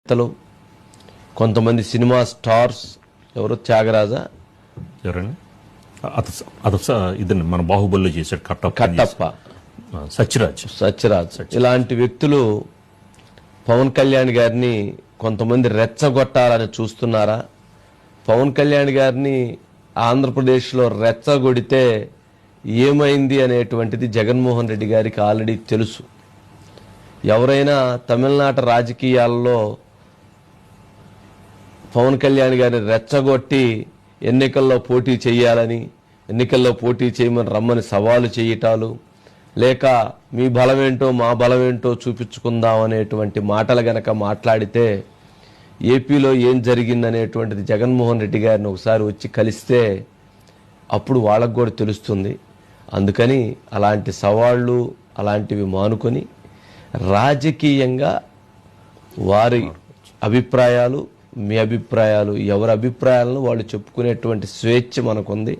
నేతలు, కొంతమంది cinema stars, ఎవరు త్యాగరాజా, ఎవరండి ఇదండి మన బాహుబలిలో చేశాడు కట్టప్ప, సత్యరాజ్ ఇలాంటి వ్యక్తులు పవన్ కళ్యాణ్ గారిని కొంతమంది రెచ్చగొట్టాలని చూస్తున్నారా? పవన్ కళ్యాణ్ గారిని ఆంధ్రప్రదేశ్లో రెచ్చగొడితే ఏమైంది అనేటువంటిది జగన్మోహన్ రెడ్డి గారికి ఆల్రెడీ తెలుసు. ఎవరైనా తమిళనాడు రాజకీయాల్లో పవన్ కళ్యాణ్ గారిని రెచ్చగొట్టి ఎన్నికల్లో పోటీ చేయాలని, ఎన్నికల్లో పోటీ చేయమని రమ్మని సవాలు చేయటాలు, లేక మీ బలమేంటో మా బలమేంటో చూపించుకుందాం అనేటువంటి మాటలు గనక మాట్లాడితే ఏపీలో ఏం జరిగిందనేటువంటిది జగన్మోహన్ రెడ్డి గారిని ఒకసారి వచ్చి కలిస్తే అప్పుడు వాళ్ళకు కూడా తెలుస్తుంది. అందుకని అలాంటి సవాళ్ళు అలాంటివి మానుకొని రాజకీయంగా వారి అభిప్రాయాలు, మీ అభిప్రాయాలు, ఎవరి అభిప్రాయాలను వాళ్ళు చెప్పుకునేటువంటి స్వేచ్ఛ మనకుంది.